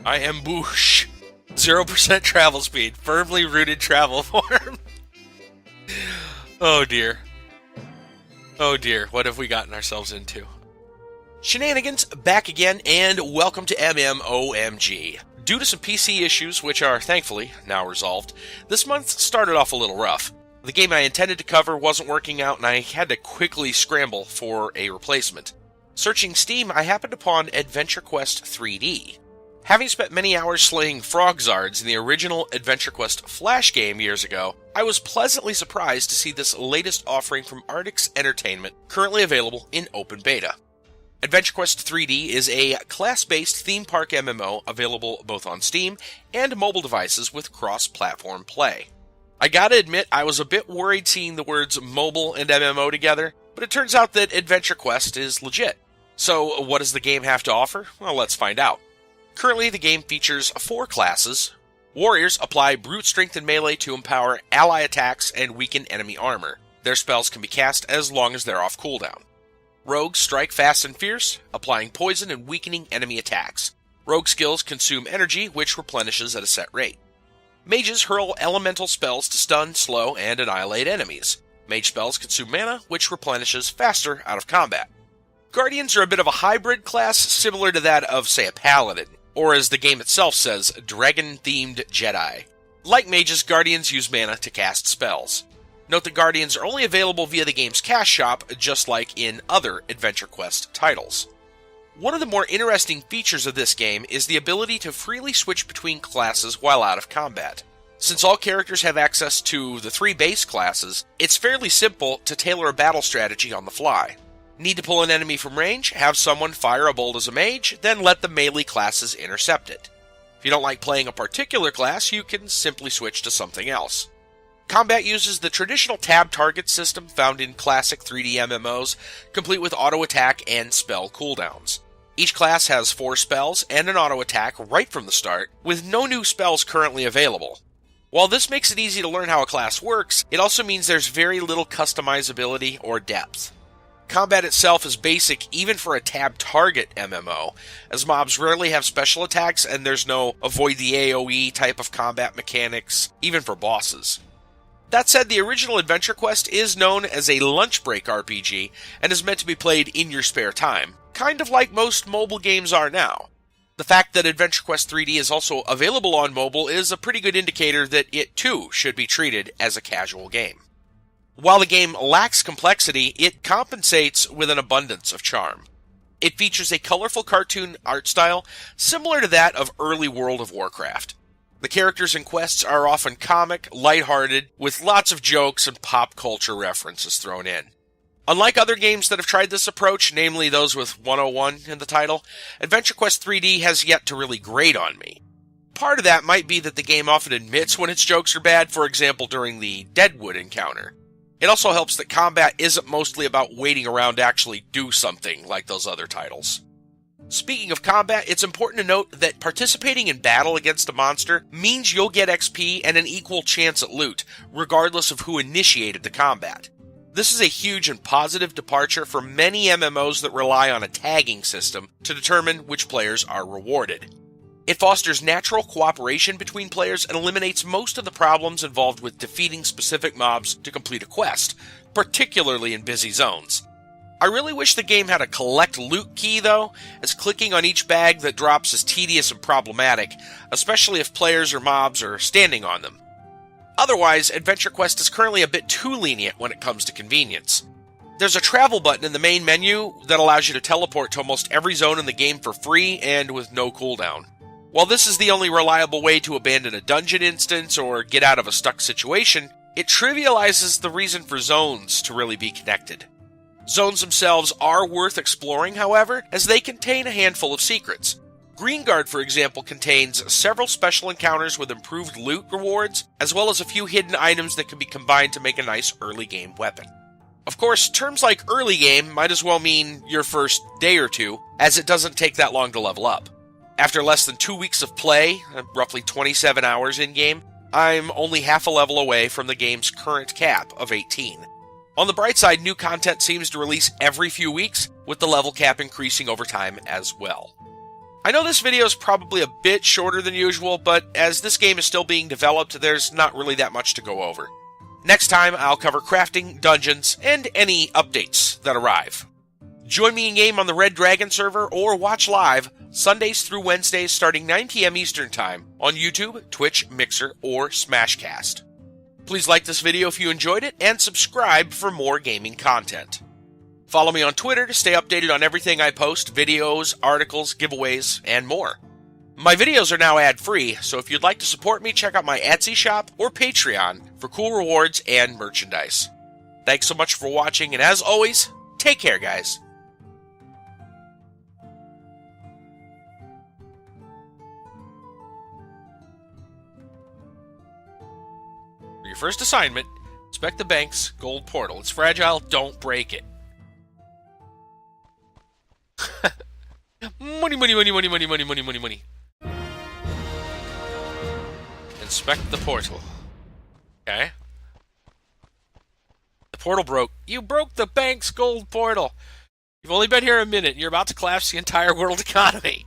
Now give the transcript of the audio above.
I am Boosh. 0% travel speed, firmly rooted travel form. Oh dear. Oh dear, what have we gotten ourselves into? Shenanigans, back again, and welcome to MMOMG. Due to some PC issues, which are thankfully now resolved, this month started off a little rough. The game I intended to cover wasn't working out, and I had to quickly scramble for a replacement. Searching Steam, I happened upon AdventureQuest 3D. Having spent many hours slaying frogzards in the original AdventureQuest Flash game years ago, I was pleasantly surprised to see this latest offering from Ardix Entertainment currently available in open beta. AdventureQuest 3D is a class-based theme park MMO available both on Steam and mobile devices with cross-platform play. I gotta admit, I was a bit worried seeing the words mobile and MMO together, but it turns out that AdventureQuest is legit. So, what does the game have to offer? Well, let's find out. Currently, the game features 4 classes. Warriors apply brute strength and melee to empower ally attacks and weaken enemy armor. Their spells can be cast as long as they're off cooldown. Rogues strike fast and fierce, applying poison and weakening enemy attacks. Rogue skills consume energy, which replenishes at a set rate. Mages hurl elemental spells to stun, slow, and annihilate enemies. Mage spells consume mana, which replenishes faster out of combat. Guardians are a bit of a hybrid class, similar to that of, say, a paladin, or as the game itself says, dragon-themed Jedi. Like mages, Guardians use mana to cast spells. Note that Guardians are only available via the game's cash shop, just like in other AdventureQuest titles. One of the more interesting features of this game is the ability to freely switch between classes while out of combat. Since all characters have access to the 3 base classes, it's fairly simple to tailor a battle strategy on the fly. Need to pull an enemy from range? Have someone fire a bolt as a mage, then let the melee classes intercept it. If you don't like playing a particular class, you can simply switch to something else. Combat uses the traditional tab target system found in classic 3D MMOs, complete with auto attack and spell cooldowns. Each class has 4 spells and an auto attack right from the start, with no new spells currently available. While this makes it easy to learn how a class works, it also means there's very little customizability or depth. Combat itself is basic even for a tab target MMO, as mobs rarely have special attacks and there's no avoid the AoE type of combat mechanics, even for bosses. That said, the original AdventureQuest is known as a Lunchbreak RPG and is meant to be played in your spare time, kind of like most mobile games are now. The fact that AdventureQuest 3D is also available on mobile is a pretty good indicator that it too should be treated as a casual game. While the game lacks complexity, it compensates with an abundance of charm. It features a colorful cartoon art style similar to that of early World of Warcraft. The characters and quests are often comic, lighthearted, with lots of jokes and pop culture references thrown in. Unlike other games that have tried this approach, namely those with 101 in the title, AdventureQuest 3D has yet to really grate on me. Part of that might be that the game often admits when its jokes are bad, for example during the Deadwood encounter. It also helps that combat isn't mostly about waiting around to actually do something like those other titles. Speaking of combat, it's important to note that participating in battle against a monster means you'll get XP and an equal chance at loot, regardless of who initiated the combat. This is a huge and positive departure for many MMOs that rely on a tagging system to determine which players are rewarded. It fosters natural cooperation between players and eliminates most of the problems involved with defeating specific mobs to complete a quest, particularly in busy zones. I really wish the game had a collect loot key though, as clicking on each bag that drops is tedious and problematic, especially if players or mobs are standing on them. Otherwise, AdventureQuest is currently a bit too lenient when it comes to convenience. There's a travel button in the main menu that allows you to teleport to almost every zone in the game for free and with no cooldown. While this is the only reliable way to abandon a dungeon instance or get out of a stuck situation, it trivializes the reason for zones to really be connected. Zones themselves are worth exploring, however, as they contain a handful of secrets. Greenguard, for example, contains several special encounters with improved loot rewards, as well as a few hidden items that can be combined to make a nice early game weapon. Of course, terms like early game might as well mean your first day or two, as it doesn't take that long to level up. After less than 2 weeks of play, roughly 27 hours in-game, I'm only half a level away from the game's current cap of 18. On the bright side, new content seems to release every few weeks, with the level cap increasing over time as well. I know this video is probably a bit shorter than usual, but as this game is still being developed, there's not really that much to go over. Next time, I'll cover crafting, dungeons, and any updates that arrive. Join me in-game on the Red Dragon server or watch live Sundays through Wednesdays starting 9 p.m. Eastern Time on YouTube, Twitch, Mixer, or Smashcast. Please like this video if you enjoyed it, and subscribe for more gaming content. Follow me on Twitter to stay updated on everything I post, videos, articles, giveaways, and more. My videos are now ad-free, so if you'd like to support me, check out my Etsy shop or Patreon for cool rewards and merchandise. Thanks so much for watching, and as always, take care, guys. For your first assignment, inspect the bank's gold portal. It's fragile, don't break it. Money, money, money, money, money, money, money, money, money. Inspect the portal. Okay. The portal broke. You broke the bank's gold portal. You've only been here a minute, and you're about to collapse the entire world economy.